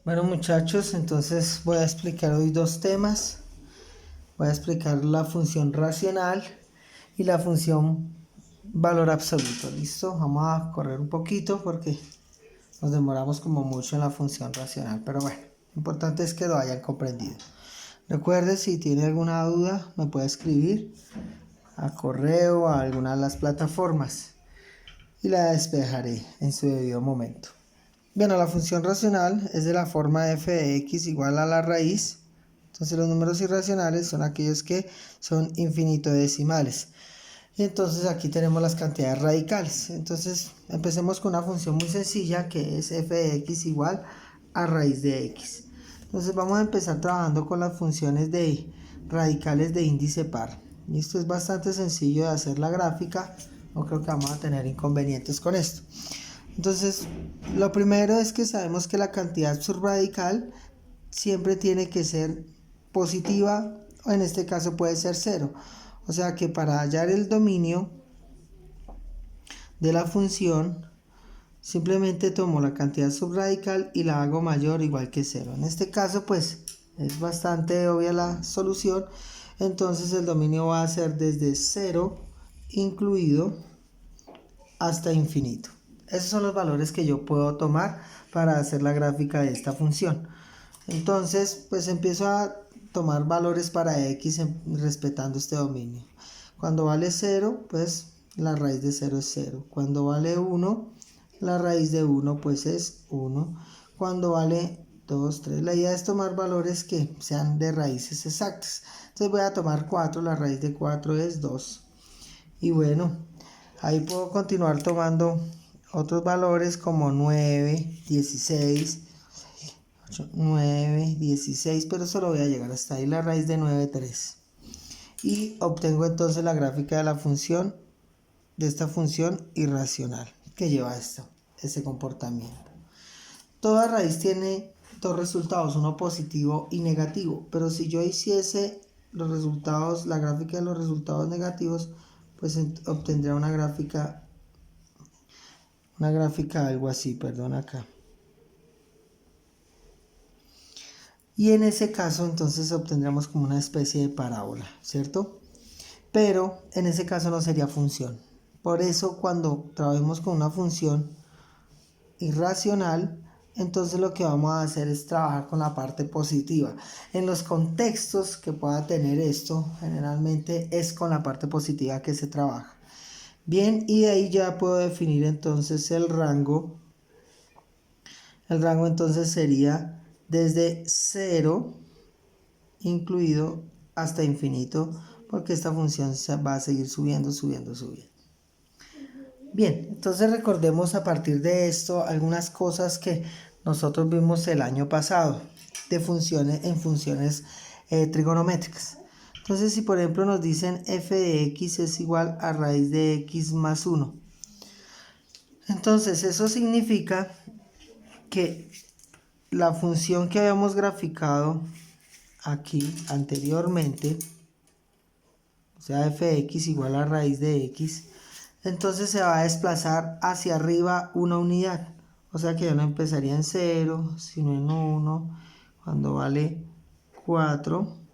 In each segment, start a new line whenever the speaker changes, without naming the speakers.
Bueno muchachos, entonces voy a explicar hoy dos temas. Voy a explicar la función racional y la función valor absoluto. ¿Listo? Vamos a correr un poquito porque nos demoramos como mucho en la función racional. Pero bueno, lo importante es que lo hayan comprendido. Recuerde, si tiene alguna duda, me puede escribir a correo, a alguna de las plataformas y la despejaré en su debido momento. Bueno, la función racional es de la forma f de x igual a la raíz. Entonces los números irracionales son aquellos que son infinitesimales. Y entonces aquí tenemos las cantidades radicales. Entonces empecemos con una función muy sencilla que es f de x igual a raíz de x. Entonces vamos a empezar trabajando con las funciones de radicales de índice par. Y esto es bastante sencillo de hacer la gráfica. No creo que vamos a tener inconvenientes con esto. Entonces, lo primero es que sabemos que la cantidad subradical siempre tiene que ser positiva, o en este caso puede ser cero. O sea que para hallar el dominio de la función, simplemente tomo la cantidad subradical y la hago mayor o igual que cero. En este caso, pues, es bastante obvia la solución. Entonces, el dominio va a ser desde 0 incluido hasta infinito. Esos son los valores que yo puedo tomar para hacer la gráfica de esta función. Entonces, pues empiezo a tomar valores para x respetando este dominio. Cuando vale 0, pues la raíz de 0 es 0. Cuando vale 1, la raíz de 1 pues es 1. Cuando vale 2, 3. La idea es tomar valores que sean de raíces exactas. Entonces voy a tomar 4, la raíz de 4 es 2. Y bueno, ahí puedo continuar tomando otros valores como 9, 16, 8, 9, 16, pero solo voy a llegar hasta ahí, la raíz de 9, 3. Y obtengo entonces la gráfica de la función, de esta función irracional que lleva este comportamiento. Toda raíz tiene dos resultados, uno positivo y negativo, pero si yo hiciese los resultados, la gráfica de los resultados negativos, pues obtendría una gráfica algo así, perdón, acá. Y en ese caso entonces obtendríamos como una especie de parábola, ¿cierto? Pero en ese caso no sería función. Por eso cuando trabajemos con una función irracional, entonces lo que vamos a hacer es trabajar con la parte positiva. En los contextos que pueda tener esto, generalmente es con la parte positiva que se trabaja. Bien, y de ahí ya puedo definir entonces el rango. El rango entonces sería desde 0 incluido hasta infinito, porque esta función va a seguir subiendo, subiendo, subiendo. Bien, entonces recordemos a partir de esto algunas cosas que nosotros vimos el año pasado de funciones en funciones trigonométricas. Entonces, si por ejemplo nos dicen f de x es igual a raíz de x más 1, entonces eso significa que la función que habíamos graficado aquí anteriormente, o sea f de x igual a raíz de x, entonces se va a desplazar hacia arriba una unidad. O sea que ya no empezaría en 0, sino en 1. Cuando vale 4,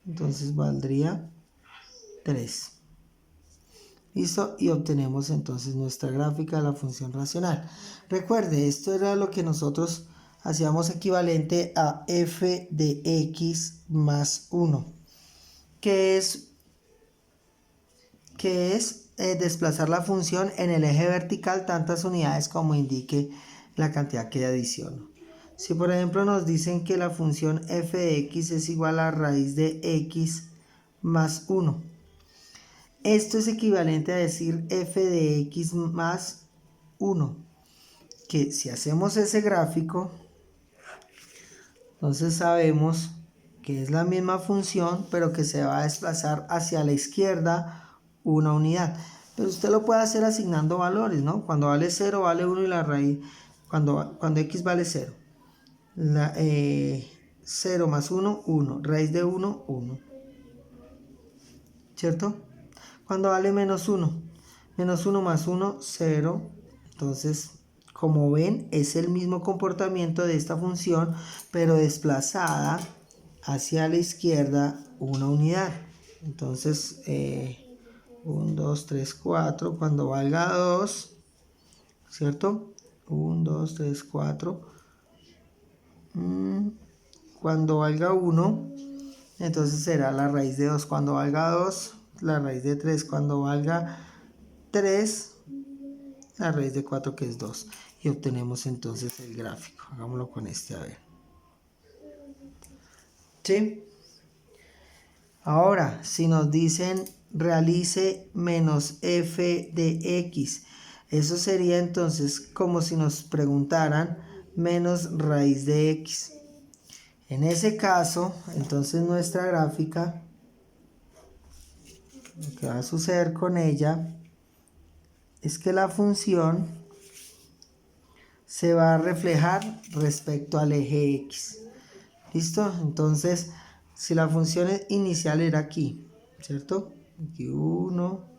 entonces valdría 3. ¿Listo? Y obtenemos entonces nuestra gráfica de la función racional. Recuerde, esto era lo que nosotros hacíamos equivalente a f de x más 1, que es desplazar la función en el eje vertical tantas unidades como indique la cantidad que adiciono. Si por ejemplo nos dicen que la función f de x es igual a raíz de x más 1, esto es equivalente a decir f de x más 1, que si hacemos ese gráfico, entonces sabemos que es la misma función, pero que se va a desplazar hacia la izquierda una unidad. Pero usted lo puede hacer asignando valores, ¿no? Cuando vale 0 vale 1 y la raíz, cuando x vale 0. 0 más 1, 1. Raíz de 1, 1. ¿Cierto? Cuando vale menos 1. Menos 1 más 1, 0. Entonces, como ven, es el mismo comportamiento de esta función, pero desplazada hacia la izquierda una unidad. Entonces, 1, 2, 3, 4, cuando valga 2, ¿cierto? 1, 2, 3, 4. Cuando valga 1, entonces será la raíz de 2. Cuando valga 2, la raíz de 3. Cuando valga 3, la raíz de 4, que es 2. Y obtenemos entonces el gráfico. Hagámoslo con este, a ver. ¿Sí? Ahora, si nos dicen realice menos f de x, eso sería entonces como si nos preguntaran menos raíz de x. En ese caso, entonces nuestra gráfica, lo que va a suceder con ella es que la función se va a reflejar respecto al eje x. ¿Listo? Entonces, si la función inicial era aquí, ¿cierto? Aquí 1,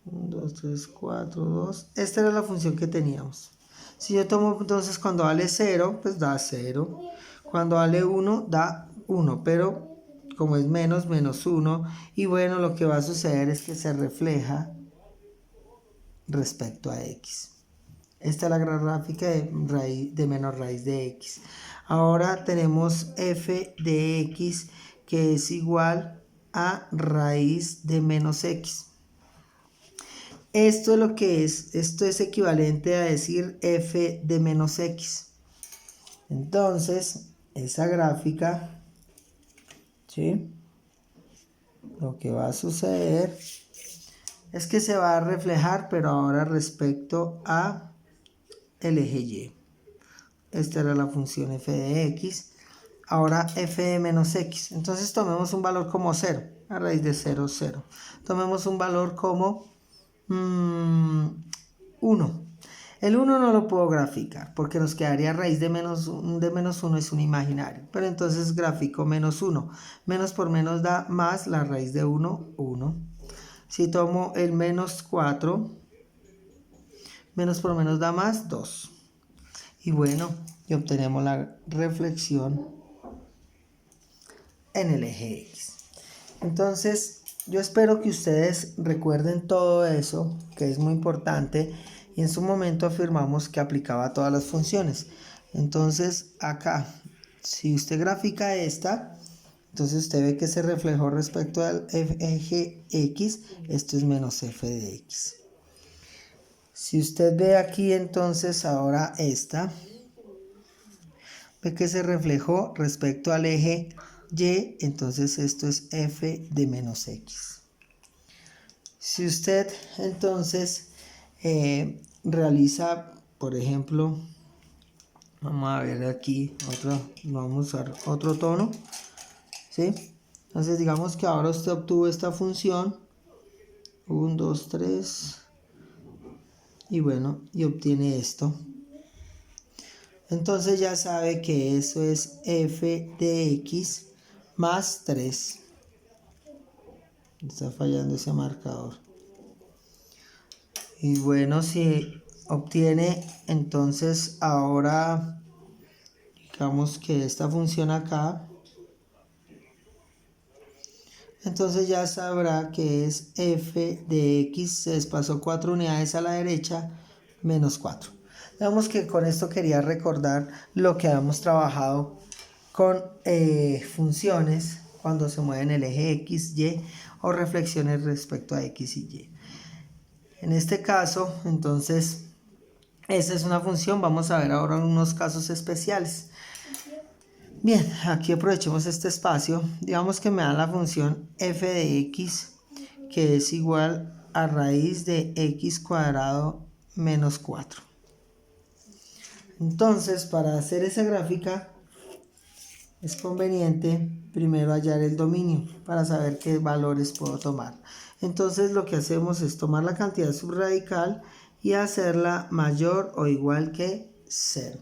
2, 3, 4, 2. Esta era la función que teníamos. Si yo tomo entonces cuando vale 0, pues da 0. Cuando vale 1, da 1. Pero como es menos, menos 1. Y bueno, lo que va a suceder es que se refleja respecto a x. Esta es la gráfica de menos raíz de x. Ahora tenemos f de x que es igual a raíz de menos x. Esto es lo que es, esto es equivalente a decir f de menos x. Entonces, esa gráfica, ¿sí? Lo que va a suceder es que se va a reflejar, pero ahora respecto a el eje y. Esta era la función f de x. Ahora f de menos x. Entonces tomemos un valor como 0. A raíz de 0, 0. Tomemos un valor como 1. El 1 no lo puedo graficar porque nos quedaría raíz de menos 1 es un imaginario. Pero entonces grafico menos 1. Menos por menos da más la raíz de 1, 1. Si tomo el menos 4, menos por menos da más 2. Y bueno, y obtenemos la reflexión en el eje X. Entonces, yo espero que ustedes recuerden todo eso, que es muy importante, y en su momento afirmamos que aplicaba a todas las funciones. Entonces, acá, si usted grafica esta, entonces usted ve que se reflejó respecto al eje X, esto es menos f de x. Si usted ve aquí entonces ahora esta, ve que se reflejó respecto al eje y, entonces esto es f de menos x. Si usted entonces realiza, por ejemplo, vamos a ver aquí, vamos a usar otro tono, ¿sí? Entonces digamos que ahora usted obtuvo esta función, 1, 2, 3, y bueno, y obtiene esto. Entonces ya sabe que eso es f de x más 3. Está fallando ese marcador. Y bueno, si obtiene entonces ahora, digamos que esta función acá, entonces ya sabrá que es f de x, se desplazó 4 unidades a la derecha, menos 4. Digamos que con esto quería recordar lo que habíamos trabajado con funciones cuando se mueven el eje x, y o reflexiones respecto a x y y. En este caso, entonces, esa es una función. Vamos a ver ahora unos casos especiales. Bien, aquí aprovechemos este espacio. Digamos que me da la función f de x, que es igual a raíz de x cuadrado menos 4. Entonces, para hacer esa gráfica, es conveniente primero hallar el dominio para saber qué valores puedo tomar. Entonces, lo que hacemos es tomar la cantidad subradical y hacerla mayor o igual que 0.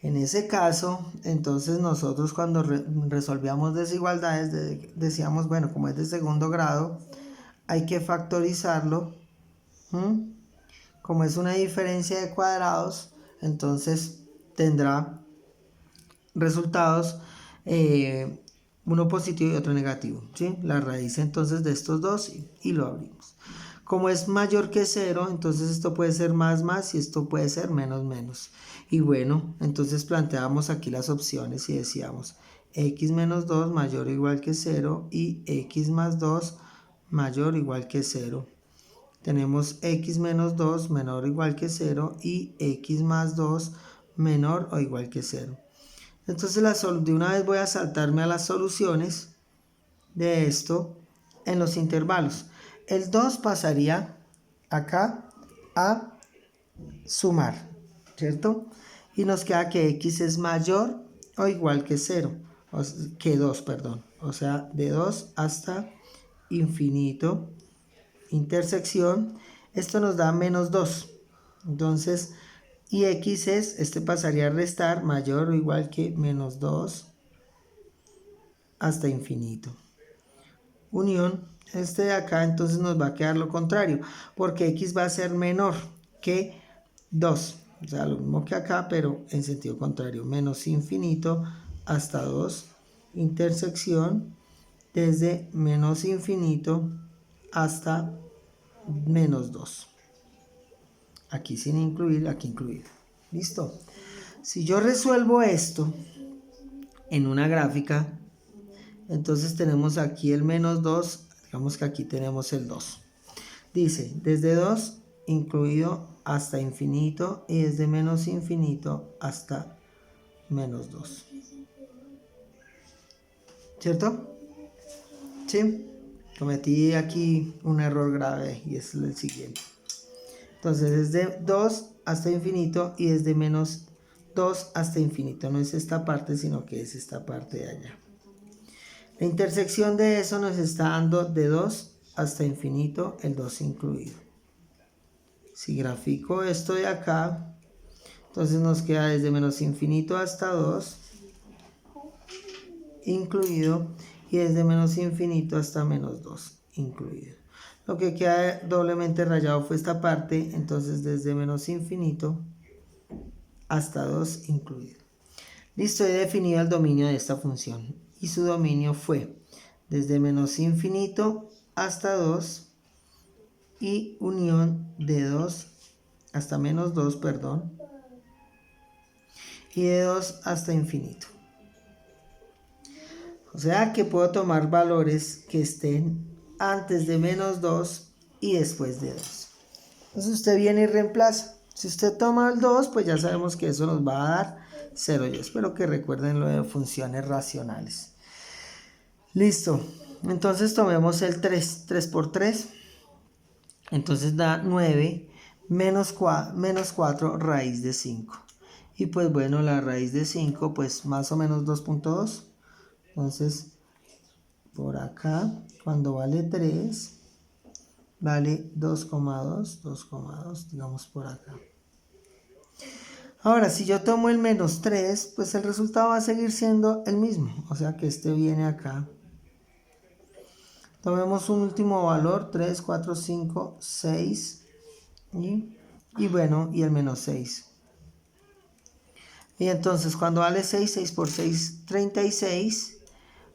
En ese caso, entonces nosotros cuando resolvíamos desigualdades decíamos, bueno, como es de segundo grado, hay que factorizarlo como es una diferencia de cuadrados, entonces tendrá resultados uno positivo y otro negativo, ¿sí? La raíz entonces de estos dos y lo abrimos. Como es mayor que 0, entonces esto puede ser más y esto puede ser menos. Y bueno, entonces planteábamos aquí las opciones y decíamos x menos 2 mayor o igual que 0 y x más 2 mayor o igual que 0. Tenemos x menos 2 menor o igual que 0 y x más 2 menor o igual que 0. Entonces de una vez voy a saltarme a las soluciones de esto en los intervalos. El 2 pasaría acá a sumar, ¿cierto? Y nos queda que x es mayor o igual que 0, que 2, perdón. O sea, de 2 hasta infinito, intersección, esto nos da menos 2. Entonces, y x es, este pasaría a restar mayor o igual que menos 2 hasta infinito. Unión, este de acá entonces nos va a quedar lo contrario, porque x va a ser menor que 2. O sea, lo mismo que acá, pero en sentido contrario. Menos infinito hasta 2. Intersección desde menos infinito hasta menos 2. Aquí sin incluir, aquí incluido. ¿Listo? Si yo resuelvo esto en una gráfica, entonces tenemos aquí el menos 2, digamos que aquí tenemos el 2. Dice, desde 2 incluido hasta infinito y desde menos infinito hasta menos 2. ¿Cierto? ¿Sí? Cometí aquí un error grave y es el siguiente. Entonces desde 2 hasta infinito y desde menos 2 hasta infinito. No es esta parte, sino que es esta parte de allá. La intersección de eso nos está dando de 2 hasta infinito, el 2 incluido. Si grafico esto de acá, entonces nos queda desde menos infinito hasta 2 incluido y desde menos infinito hasta menos 2 incluido. Lo que queda doblemente rayado fue esta parte, entonces desde menos infinito hasta 2 incluido. Listo, he definido el dominio de esta función y su dominio fue desde menos infinito hasta 2 y unión de 2 hasta menos 2, perdón, y de 2 hasta infinito. O sea que puedo tomar valores que estén antes de menos 2 y después de 2. Entonces usted viene y reemplaza. Si usted toma el 2, pues ya sabemos que eso nos va a dar 0. Yo espero que recuerden lo de funciones racionales. Listo. Entonces tomemos el 3. 3 por 3. Entonces da 9 menos 4 raíz de 5. Y pues bueno, la raíz de 5 pues más o menos 2.2. Entonces por acá cuando vale 3 vale 2,2, digamos por acá. Ahora si yo tomo el menos 3 pues el resultado va a seguir siendo el mismo. O sea que este viene acá. Tomemos un último valor, 3, 4, 5, 6. Y bueno, y el menos 6. Y entonces cuando vale 6, 6 por 6, 36.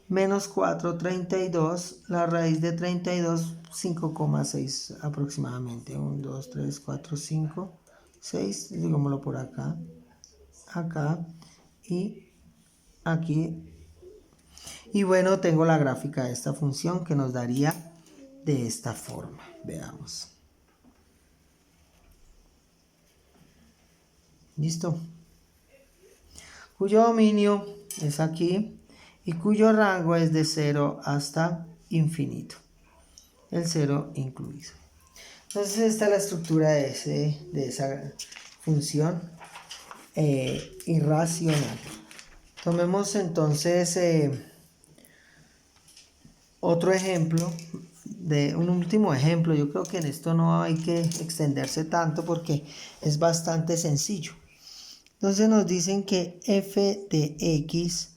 Menos 4, 32. La raíz de 32, 5,6 aproximadamente. 1, 2, 3, 4, 5, 6. Digámoslo por acá. Acá. Y aquí. Y bueno, tengo la gráfica de esta función que nos daría de esta forma. Veamos. ¿Listo? Cuyo dominio es aquí y cuyo rango es de 0 hasta infinito. El 0 incluido. Entonces esta es la estructura de esa función irracional. Tomemos entonces otro ejemplo, un último ejemplo. Yo creo que en esto no hay que extenderse tanto porque es bastante sencillo. Entonces nos dicen que f de x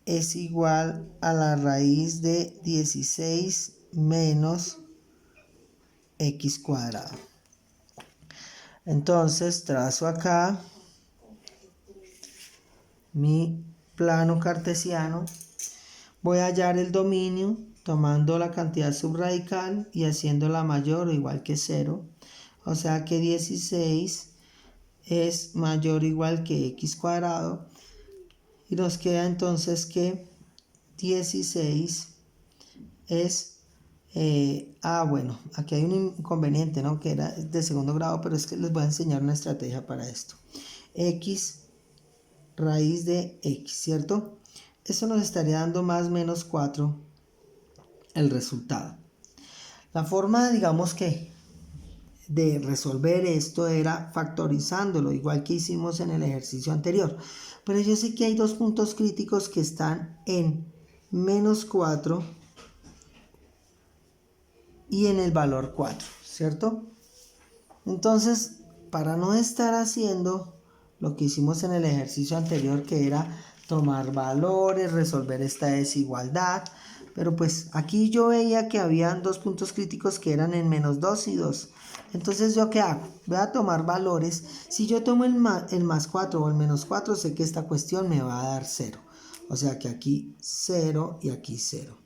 es igual a la raíz de 16 menos x cuadrado. Entonces trazo acá mi plano cartesiano. Voy a hallar el dominio tomando la cantidad subradical y haciéndola mayor o igual que 0. O sea que 16 es mayor o igual que x cuadrado. Y nos queda entonces que 16 es... bueno, aquí hay un inconveniente, ¿no? Que era de segundo grado, pero es que les voy a enseñar una estrategia para esto. X raíz de x, ¿cierto? Eso nos estaría dando más menos 4 el resultado. La forma, digamos que, de resolver esto era factorizándolo, igual que hicimos en el ejercicio anterior. Pero yo sé que hay dos puntos críticos que están en menos 4 y en el valor 4, ¿cierto? Entonces, para no estar haciendo lo que hicimos en el ejercicio anterior, que era tomar valores, resolver esta desigualdad, pero pues aquí yo veía que habían dos puntos críticos que eran en menos 2 y 2. Entonces, ¿yo qué hago? Voy a tomar valores. Si yo tomo el más 4 o el menos 4, sé que esta cuestión me va a dar 0. O sea que aquí 0 y aquí 0.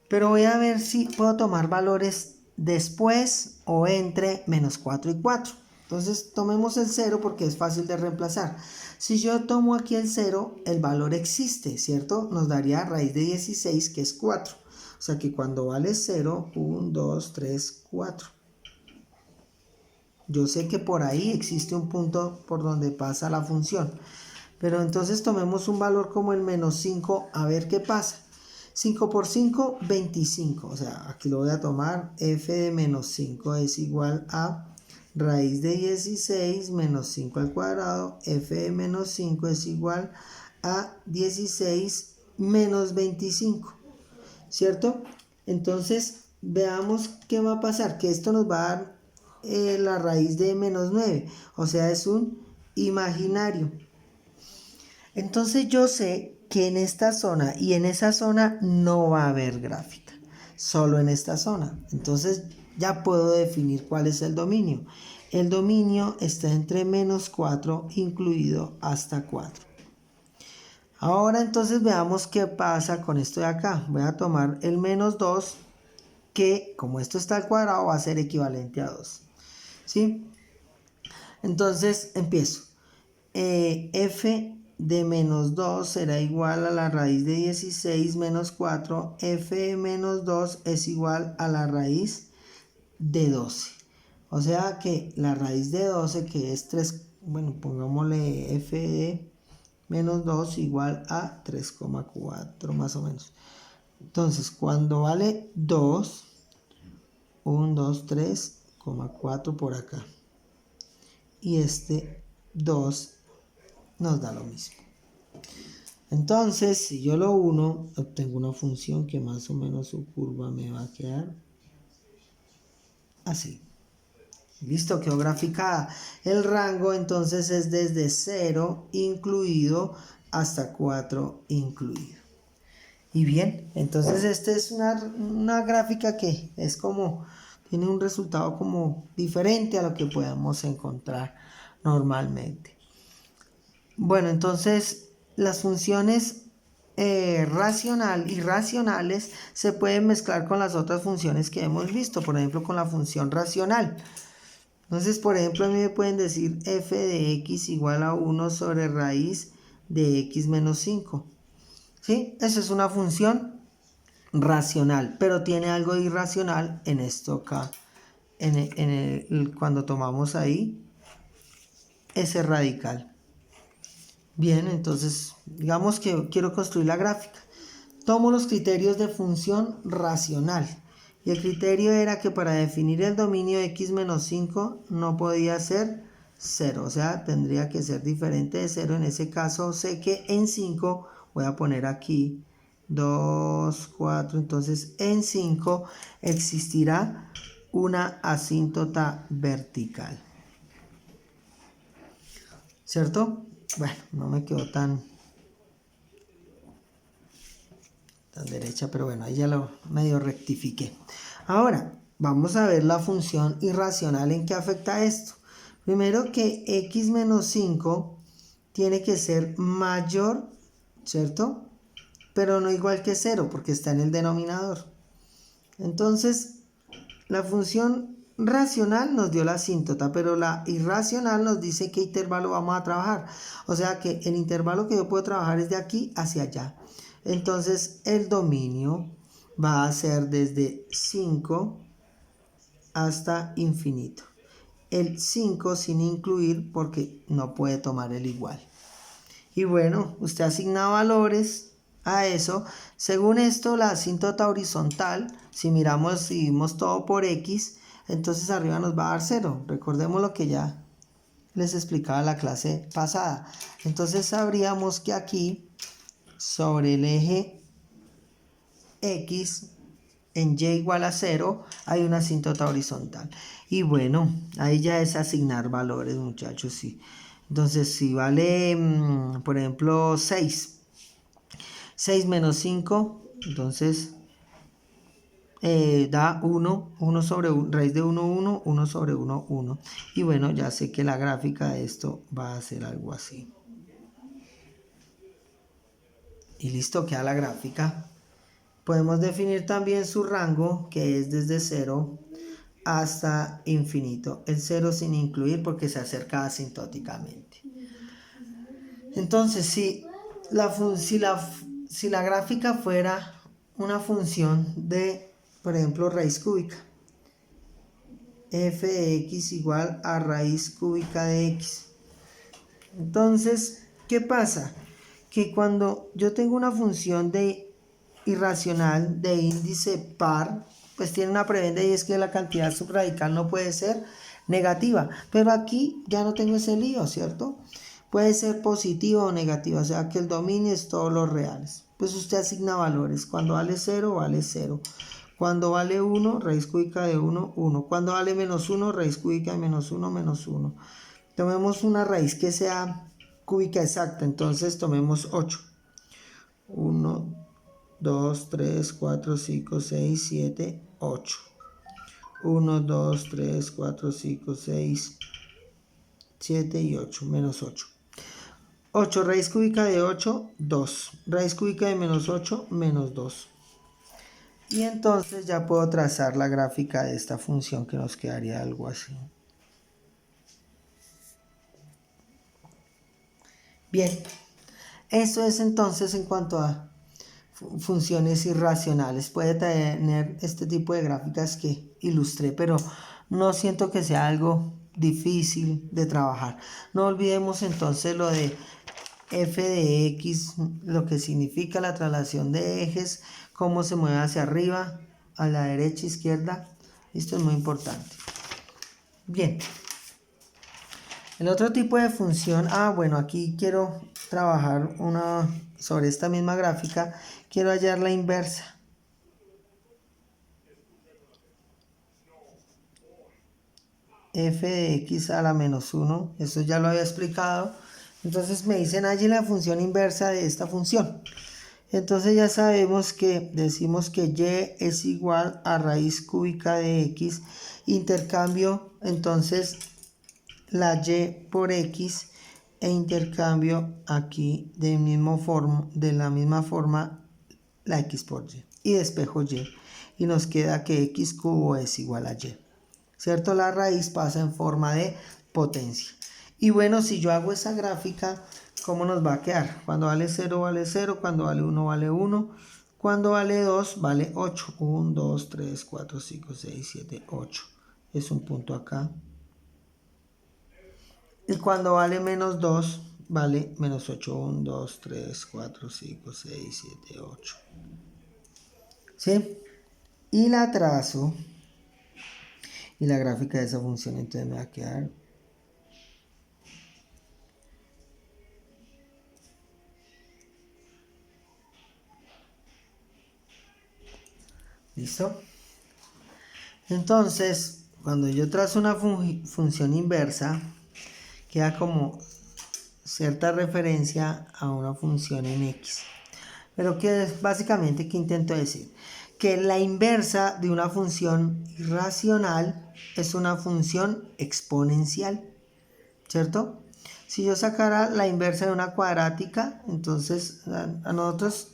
Pero voy a ver si puedo tomar valores después o entre menos 4 y 4. Entonces tomemos el 0 porque es fácil de reemplazar. Si yo tomo aquí el 0, el valor existe, ¿cierto? Nos daría raíz de 16, que es 4. O sea que cuando vale 0, 1, 2, 3, 4. Yo sé que por ahí existe un punto por donde pasa la función. Pero entonces tomemos un valor como el menos 5 a ver qué pasa. 5 por 5, 25. O sea, aquí lo voy a tomar. F de menos 5 es igual a raíz de 16 menos 5 al cuadrado. F de menos 5 es igual a 16 menos 25. ¿Cierto? Entonces, veamos qué va a pasar. Que esto nos va a dar la raíz de menos 9. O sea, es un imaginario. Entonces yo sé que en esta zona y en esa zona no va a haber gráfica, solo en esta zona. Entonces ya puedo definir cuál es el dominio. El dominio está entre menos 4 incluido hasta 4. Ahora entonces veamos qué pasa con esto de acá. Voy a tomar el menos 2, que como esto está al cuadrado va a ser equivalente a 2. ¿Sí? Entonces empiezo. F de menos 2 será igual a la raíz de 16 menos 4. F de menos 2 es igual a la raíz de 12. O sea que la raíz de 12, que es 3, bueno, pongámosle F de menos 2 igual a 3,4 más o menos. Entonces, cuando vale 2, 1, 2, 3,4 por acá. Y este 2 nos da lo mismo. Entonces, si yo lo uno, obtengo una función que más o menos su curva me va a quedar así. Listo, quedó graficada. El rango entonces es desde 0 incluido hasta 4 incluido. Y bien, entonces esta es una gráfica que es como, tiene un resultado como diferente a lo que podemos encontrar normalmente. Bueno, entonces las funciones racional y racionales se pueden mezclar con las otras funciones que hemos visto, por ejemplo con la función racional. Entonces, por ejemplo, a mí me pueden decir f de x igual a 1 sobre raíz de x menos 5. ¿Sí? Eso es una función racional, pero tiene algo irracional en esto acá, cuando tomamos ahí ese radical. Bien, entonces digamos que quiero construir la gráfica. Tomo los criterios de función racional. Y el criterio era que para definir el dominio de x menos 5 no podía ser 0. O sea, tendría que ser diferente de 0. En ese caso sé que en 5, voy a poner aquí 2, 4. Entonces en 5 existirá una asíntota vertical. ¿Cierto? Bueno, no me quedó tan derecha, pero bueno, ahí ya lo medio rectifiqué. Ahora, vamos a ver la función irracional en qué afecta esto. Primero que x menos 5 tiene que ser mayor, ¿cierto? Pero no igual que 0 porque está en el denominador. Entonces, la función racional nos dio la asíntota, pero la irracional nos dice qué intervalo vamos a trabajar. O sea que el intervalo que yo puedo trabajar es de aquí hacia allá. Entonces, el dominio va a ser desde 5 hasta infinito. El 5 sin incluir porque no puede tomar el igual. Y bueno, usted asigna valores a eso. Según esto, la asíntota horizontal, si vimos todo por x, entonces arriba nos va a dar 0. Recordemos lo que ya les explicaba en la clase pasada. Entonces sabríamos que aquí, sobre el eje x, en y igual a 0, hay una asíntota horizontal. Y bueno, ahí ya es asignar valores, muchachos, sí. Entonces, si vale, por ejemplo, 6 menos 5, entonces da 1 sobre 1, raíz de 1, 1, 1 sobre 1, 1. Y bueno, ya sé que la gráfica de esto va a ser algo así. Y listo, queda la gráfica. Podemos definir también su rango, que es desde 0 hasta infinito. El 0 sin incluir porque se acerca asintóticamente. Entonces, si la gráfica fuera una función de, por ejemplo, raíz cúbica, f de x igual a raíz cúbica de x. Entonces, ¿qué pasa? Que cuando yo tengo una función de irracional de índice par, pues tiene una prebenda y es que la cantidad subradical no puede ser negativa. Pero aquí ya no tengo ese lío, ¿cierto? Puede ser positiva o negativa, o sea que el dominio es todos los reales. Pues usted asigna valores. Cuando vale 0, vale 0. Cuando vale 1, raíz cúbica de 1, 1. Cuando vale menos 1, raíz cúbica de menos 1, menos 1. Tomemos una raíz que sea cúbica exacta, entonces tomemos 8. 1, 2, 3, 4, 5, 6, 7, 8. 1, 2, 3, 4, 5, 6, 7 y 8, menos 8. 8 raíz cúbica de 8, 2. Raíz cúbica de menos 8, menos 2. Y entonces ya puedo trazar la gráfica de esta función que nos quedaría algo así. Bien, eso es entonces en cuanto a funciones irracionales. Puede tener este tipo de gráficas que ilustré, pero no siento que sea algo difícil de trabajar. No olvidemos entonces lo de f de x, lo que significa la traslación de ejes, cómo se mueve hacia arriba, a la derecha, izquierda. Esto es muy importante. Bien. El otro tipo de función, bueno, aquí quiero trabajar sobre esta misma gráfica, quiero hallar la inversa. F de x a la menos 1, eso ya lo había explicado. Entonces me dicen allí la función inversa de esta función. Entonces ya sabemos que decimos que y es igual a raíz cúbica de x, intercambio entonces la y por x e intercambio aquí de la misma forma la x por y despejo y nos queda que x cubo es igual a y, ¿cierto? La raíz pasa en forma de potencia. Y bueno, si yo hago esa gráfica, ¿cómo nos va a quedar? Cuando vale 0 vale 0, cuando vale 1 vale 1, cuando vale 2 vale 8. 1, 2, 3, 4, 5, 6, 7, 8. Es un punto acá. Y cuando vale menos 2, vale menos 8. 1, 2, 3, 4, 5, 6, 7, 8. ¿Sí? Y la trazo. Y la gráfica de esa función entonces me va a quedar. ¿Listo? Entonces, cuando yo trazo una función inversa, queda como cierta referencia a una función en x. Pero básicamente, ¿qué intento decir? Que la inversa de una función irracional es una función exponencial. ¿cierto? Si yo sacara la inversa de una cuadrática, entonces a nosotros,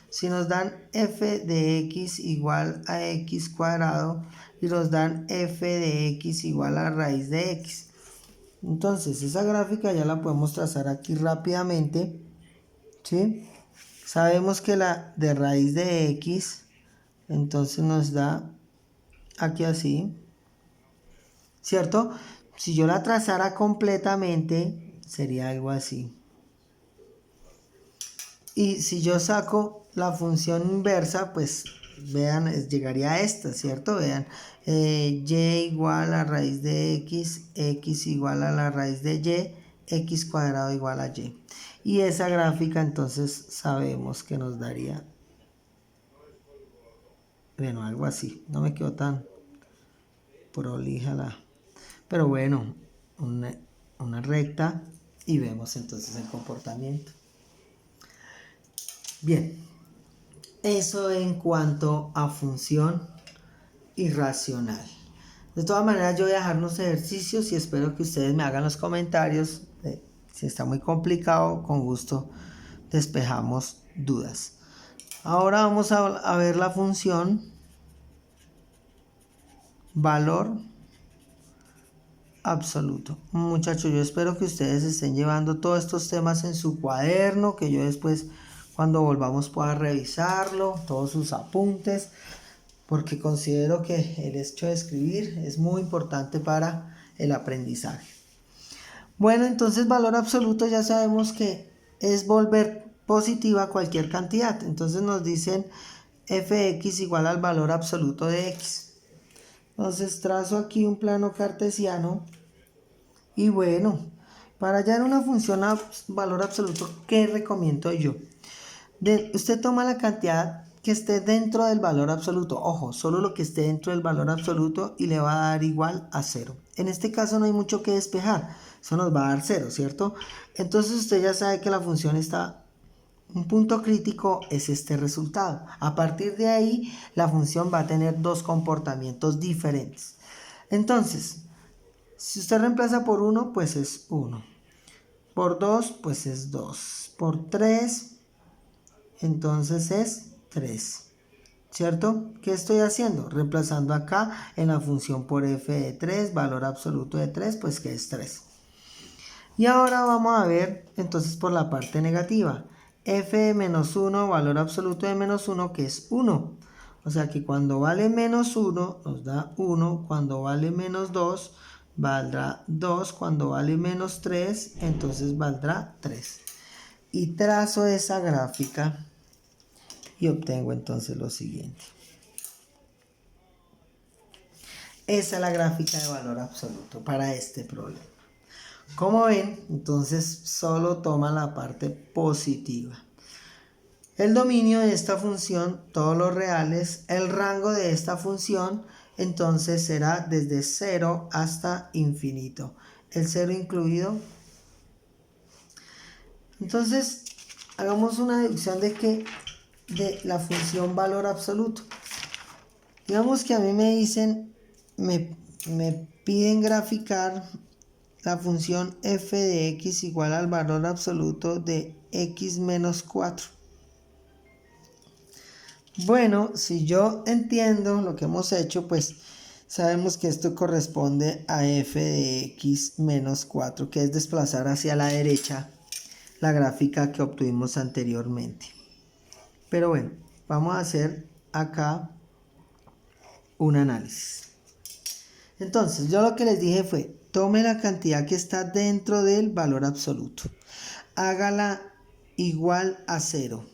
si nos dan f de x igual a x cuadrado y nos dan f de x igual a raíz de x, entonces esa gráfica ya la podemos trazar aquí rápidamente, ¿sí? Sabemos que la de raíz de x, entonces nos da aquí así, ¿cierto? Si yo la trazara completamente, sería algo así. Y si yo saco la función inversa, pues vean, llegaría a esta, ¿cierto? Vean, y igual a raíz de x, x igual a la raíz de y, x cuadrado igual a y. Y esa gráfica entonces sabemos que nos daría, bueno, algo así. No me quedó tan prolija pero bueno, una recta y vemos entonces el comportamiento. Bien, eso en cuanto a función irracional. De todas maneras, yo voy a dejar unos ejercicios y espero que ustedes me hagan los comentarios. Si está muy complicado, con gusto despejamos dudas. Ahora vamos a ver la función valor absoluto. Muchachos, yo espero que ustedes estén llevando todos estos temas en su cuaderno, que yo después, cuando volvamos, pueda revisarlo, todos sus apuntes, porque considero que el hecho de escribir es muy importante para el aprendizaje. Bueno, entonces valor absoluto ya sabemos que es volver positiva cualquier cantidad. Entonces nos dicen f(x) igual al valor absoluto de x. Entonces trazo aquí un plano cartesiano y bueno, para hallar una función a valor absoluto, ¿qué recomiendo yo? Usted toma la cantidad que esté dentro del valor absoluto, ojo, solo lo que esté dentro del valor absoluto y le va a dar igual a 0. En este caso no hay mucho que despejar, eso nos va a dar 0, ¿cierto? Entonces usted ya sabe que la función está, un punto crítico es este resultado. A partir de ahí, la función va a tener dos comportamientos diferentes. Entonces, si usted reemplaza por 1, pues es 1. Por 2, pues es 2. Por 3, entonces es 3. ¿Cierto? ¿Qué estoy haciendo? Reemplazando acá en la función por f de 3, valor absoluto de 3, pues que es 3. Y ahora vamos a ver entonces por la parte negativa. F de menos 1, valor absoluto de menos 1, que es 1. O sea que cuando vale menos 1 nos da 1, cuando vale menos 2 valdrá 2, cuando vale menos 3 entonces valdrá 3. Y trazo esa gráfica y obtengo entonces lo siguiente. Esa es la gráfica de valor absoluto para este problema. Como ven, entonces solo toma la parte positiva. El dominio de esta función, todos los reales, el rango de esta función, entonces será desde 0 hasta infinito. El 0 incluido. Entonces, hagamos una deducción de la función valor absoluto. Digamos que a mí me dicen, me piden graficar la función f de x igual al valor absoluto de x menos 4. Bueno, si yo entiendo lo que hemos hecho, pues sabemos que esto corresponde a f de x menos 4, que es desplazar hacia la derecha la gráfica que obtuvimos anteriormente. Pero bueno, vamos a hacer acá un análisis. Entonces, yo lo que les dije fue, tome la cantidad que está dentro del valor absoluto, hágala igual a 0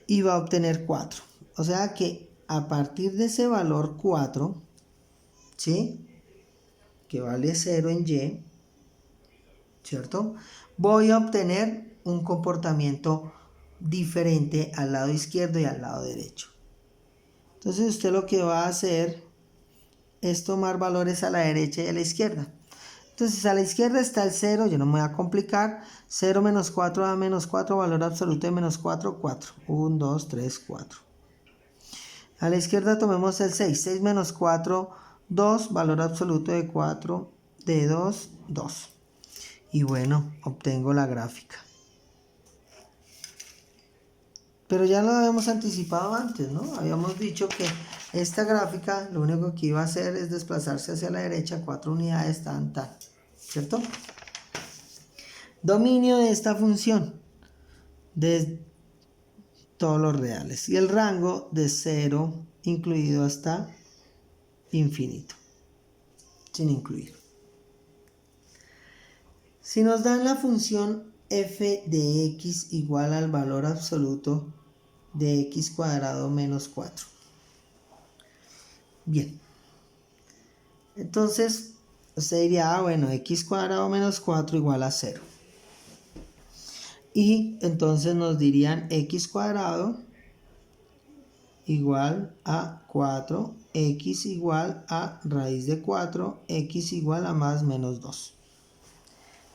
y va a obtener 4. O sea que a partir de ese valor 4, ¿sí? Que vale 0 en y, ¿cierto? Voy a obtener un comportamiento diferente al lado izquierdo y al lado derecho. Entonces usted lo que va a hacer es tomar valores a la derecha y a la izquierda. Entonces a la izquierda está el 0, yo no me voy a complicar. 0 menos 4 da menos 4, valor absoluto de menos 4, 4. 1, 2, 3, 4. A la izquierda tomemos el 6. 6 menos 4, 2, valor absoluto de 4, de 2, 2. y bueno, obtengo la gráfica. Pero ya lo habíamos anticipado antes, ¿no? Habíamos dicho que esta gráfica lo único que iba a hacer es desplazarse hacia la derecha 4 unidades, tan, ¿cierto? Dominio de esta función de todos los reales y el rango de 0 incluido hasta infinito, sin incluir. Si nos dan la función f de x igual al valor absoluto de x cuadrado menos 4. Bien. Entonces, usted diría, bueno, x cuadrado menos 4 igual a 0. Y entonces nos dirían x cuadrado igual a 4, x igual a raíz de 4, x igual a más menos 2.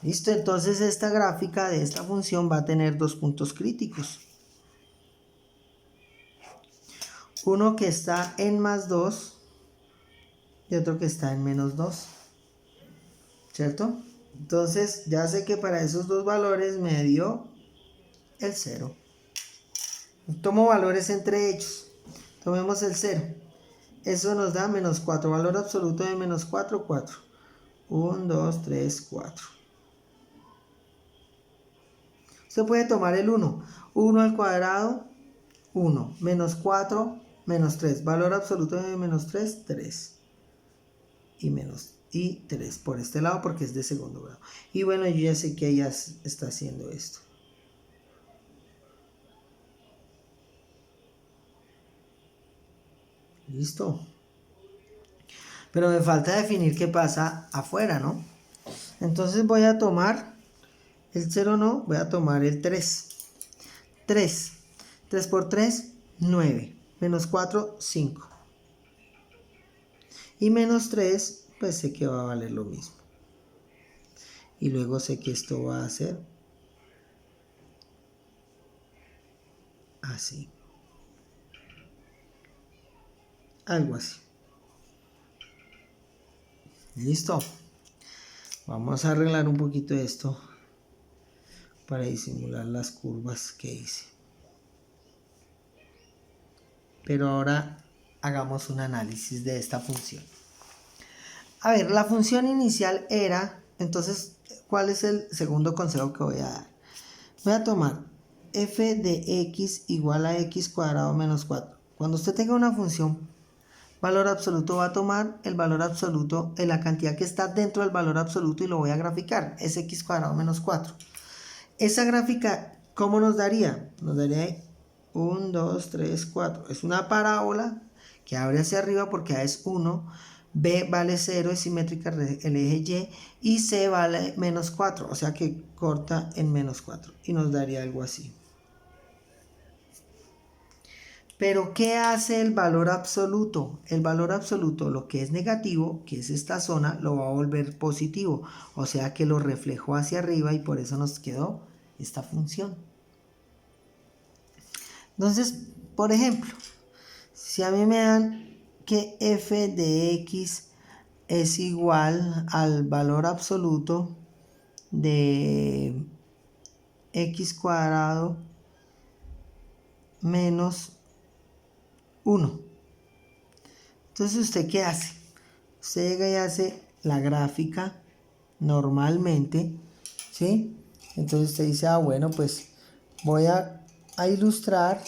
¿Listo? Entonces esta gráfica de esta función va a tener dos puntos críticos. Uno que está en más 2 y otro que está en menos 2. ¿Cierto? Entonces ya sé que para esos dos valores me dio el 0. Tomo valores entre ellos. Tomemos el 0. Eso nos da menos 4. Valor absoluto de menos 4, 4. 1, 2, 3, 4. Se puede tomar el 1. 1 al cuadrado, 1. Menos 4, menos 3. Valor absoluto de menos 3, 3. Y 3 por este lado porque es de segundo grado. Y bueno, yo ya sé que ella está haciendo esto. Listo. Pero me falta definir qué pasa afuera, ¿no? Entonces voy a tomar el 0, no, voy a tomar el 3. 3. 3 por 3, 9. Menos 4, 5. Y menos 3, pues sé que va a valer lo mismo. Y luego sé que esto va a ser así. Algo así. Listo. Vamos a arreglar un poquito esto para disimular las curvas que hice. Pero ahora hagamos un análisis de esta función. A ver, la función inicial era, entonces, ¿cuál es el segundo consejo que voy a dar? Voy a tomar f de x igual a x cuadrado menos 4. Cuando usted tenga una función valor absoluto, va a tomar el valor absoluto en la cantidad que está dentro del valor absoluto y lo voy a graficar. Es x cuadrado menos 4. Esa gráfica, ¿cómo nos daría? Nos daría 1, 2, 3, 4. Es una parábola que abre hacia arriba porque A es 1, B vale 0, es simétrica el eje Y C vale menos 4, o sea que corta en menos 4 y nos daría algo así. Pero ¿qué hace el valor absoluto? El valor absoluto, lo que es negativo, que es esta zona, lo va a volver positivo. O sea que lo reflejó hacia arriba y por eso nos quedó esta función. Entonces, por ejemplo, si a mí me dan que f de x es igual al valor absoluto de x cuadrado menos 1. Entonces, ¿usted qué hace? Usted llega y hace la gráfica normalmente, ¿sí? Entonces usted dice, bueno, pues voy a ilustrar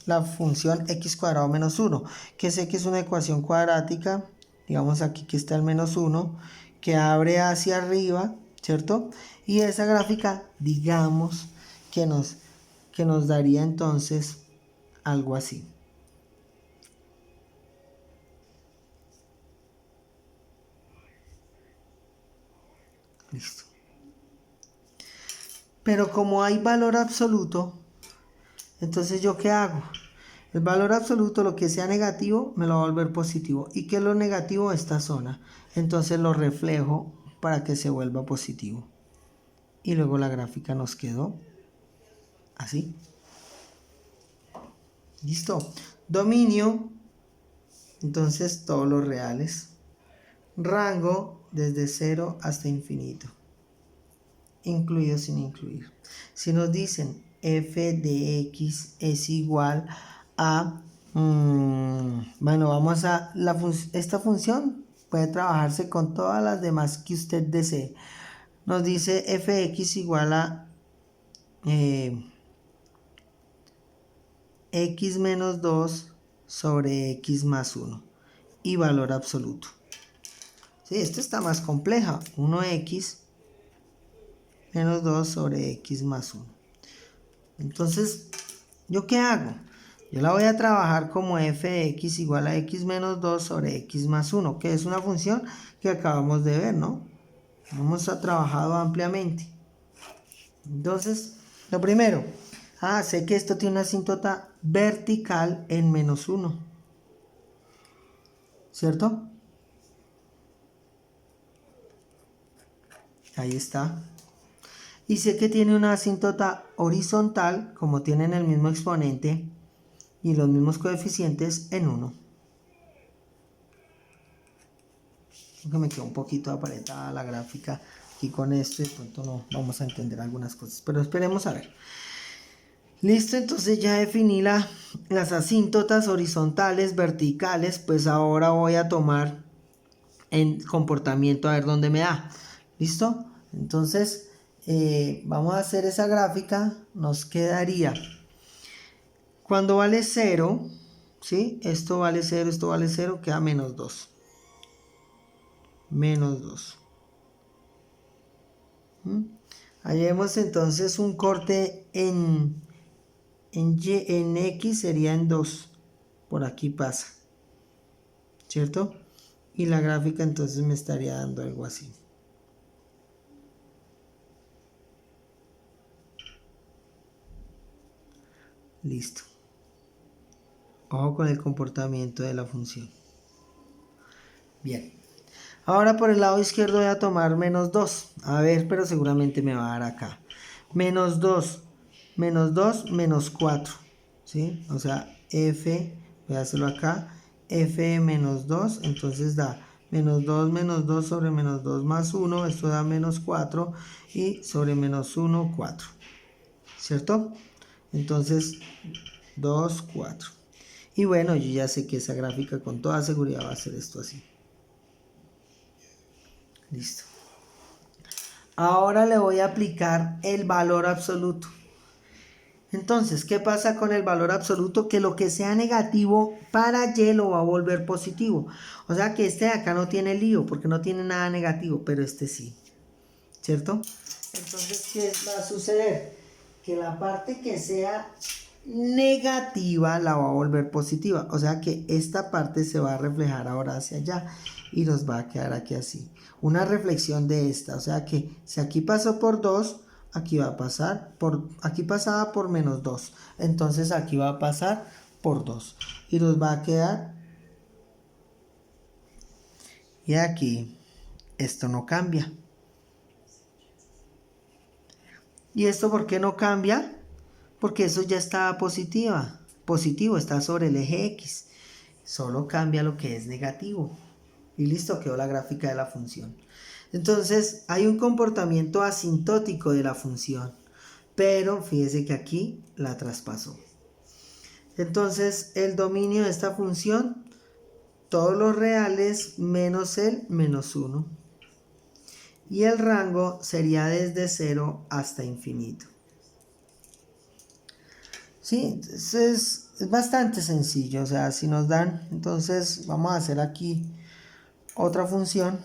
la función x cuadrado menos 1, que sé que es una ecuación cuadrática, digamos aquí que está el menos 1, que abre hacia arriba, ¿cierto? Y esa gráfica, digamos, que nos daría entonces algo así. Listo. Pero como hay valor absoluto, entonces ¿yo qué hago? El valor absoluto, lo que sea negativo, me lo va a volver positivo. ¿Y qué es lo negativo? Esta zona. Entonces lo reflejo para que se vuelva positivo. Y luego la gráfica nos quedó así. Listo. Dominio, entonces todos los reales. Rango desde 0 hasta infinito. incluido sin incluir. Si nos dicen f de x es igual a, bueno, vamos a, esta función puede trabajarse con todas las demás que usted desee. Nos dice f de x igual a x menos 2 sobre x más 1 y valor absoluto. Sí, esto está más compleja. 1x menos 2 sobre x más 1. Entonces, ¿yo qué hago? Yo la voy a trabajar como f de x igual a x menos 2 sobre x más 1, que es una función que acabamos de ver, ¿no? Hemos trabajado ampliamente. Entonces, lo primero, sé que esto tiene una asíntota vertical en menos 1, ¿cierto? Ahí está. Y sé que tiene una asíntota horizontal, como tienen el mismo exponente y los mismos coeficientes, en 1. Creo que me quedó un poquito apretada la gráfica aquí con esto, de pronto no vamos a entender algunas cosas, pero esperemos a ver. Listo, entonces ya definí las asíntotas horizontales, verticales, pues ahora voy a tomar en comportamiento a ver dónde me da. ¿Listo? Entonces vamos a hacer esa gráfica. Nos quedaría cuando vale 0, ¿sí? Esto vale 0, esto vale 0, queda menos 2. Menos 2. Hallemos entonces un corte en X, sería en 2. Por aquí pasa, ¿cierto? Y la gráfica entonces me estaría dando algo así. Listo. Ojo con el comportamiento de la función. Bien. Ahora por el lado izquierdo voy a tomar menos 2. A ver, pero seguramente me va a dar acá. Menos 2. Menos 2 menos 4. ¿Sí? O sea, f, voy a hacerlo acá. F de menos 2, entonces da menos 2 sobre menos 2 más 1. Esto da menos 4. Y sobre menos 1, 4. ¿Cierto? Entonces, 2, 4. Y bueno, yo ya sé que esa gráfica con toda seguridad va a ser esto así. Listo. Ahora le voy a aplicar el valor absoluto. Entonces, ¿qué pasa con el valor absoluto? Que lo que sea negativo para y lo va a volver positivo. O sea que este de acá no tiene lío porque no tiene nada negativo, pero este sí. ¿Cierto? Entonces, ¿qué va a suceder? Que la parte que sea negativa la va a volver positiva. O sea que esta parte se va a reflejar ahora hacia allá y nos va a quedar aquí así. Una reflexión de esta. O sea que si aquí pasó por 2, aquí va a pasar por... Aquí pasaba por menos 2. Entonces aquí va a pasar por 2. Y nos va a quedar... Y aquí esto no cambia. ¿Y esto por qué no cambia? Porque eso ya está positivo, está sobre el eje X. Solo cambia lo que es negativo. Y listo, quedó la gráfica de la función. Entonces, hay un comportamiento asintótico de la función. Pero fíjese que aquí la traspasó. Entonces, el dominio de esta función, todos los reales menos el menos 1. Y el rango sería desde 0 hasta infinito. Sí, entonces es bastante sencillo, o sea, si nos dan, entonces vamos a hacer aquí otra función,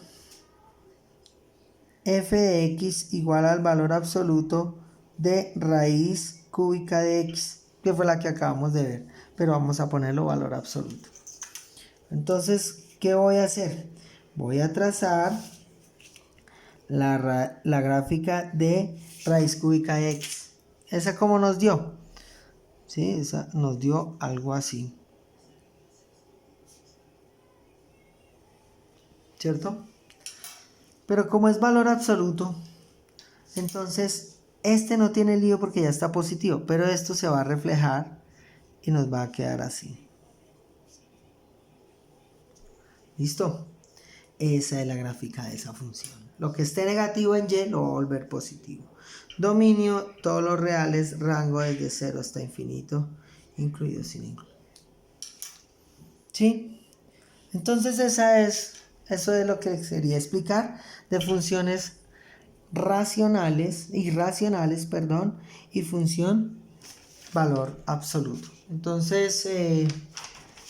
f de x igual al valor absoluto de raíz cúbica de x, que fue la que acabamos de ver, pero vamos a ponerlo valor absoluto. Entonces, ¿qué voy a hacer? Voy a trazar la gráfica de raíz cúbica de x. ¿Esa cómo nos dio? Sí, esa nos dio algo así. ¿Cierto? Pero como es valor absoluto, entonces este no tiene lío porque ya está positivo, pero esto se va a reflejar y nos va a quedar así. ¿Listo? Esa es la gráfica de esa función. Lo que esté negativo en Y lo va a volver positivo. Dominio, todos los reales, rango desde 0 hasta infinito, incluido sin incluir. ¿Sí? Entonces eso es lo que quería explicar de funciones irracionales, y función valor absoluto. Entonces,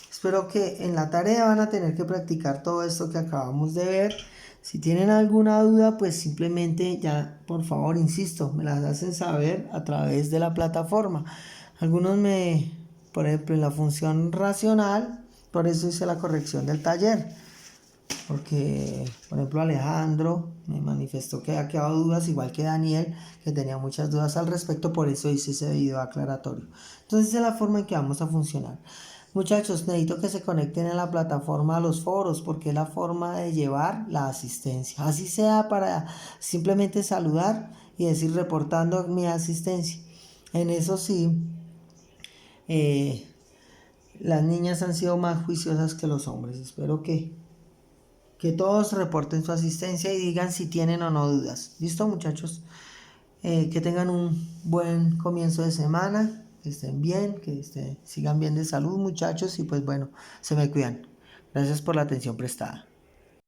espero que en la tarea van a tener que practicar todo esto que acabamos de ver. Si tienen alguna duda, pues simplemente ya, por favor, insisto, me las hacen saber a través de la plataforma. Por ejemplo, en la función racional, por eso hice la corrección del taller. Porque, por ejemplo, Alejandro me manifestó que había quedado dudas, igual que Daniel, que tenía muchas dudas al respecto, por eso hice ese video aclaratorio. Entonces, esa es la forma en que vamos a funcionar. Muchachos, necesito que se conecten a la plataforma, a los foros, porque es la forma de llevar la asistencia. Así sea para simplemente saludar y decir reportando mi asistencia. En eso sí, las niñas han sido más juiciosas que los hombres. Espero que todos reporten su asistencia y digan si tienen o no dudas. ¿Listo, muchachos? Que tengan un buen comienzo de semana, que estén bien, sigan bien de salud, muchachos, y pues bueno, se me cuidan. Gracias por la atención prestada.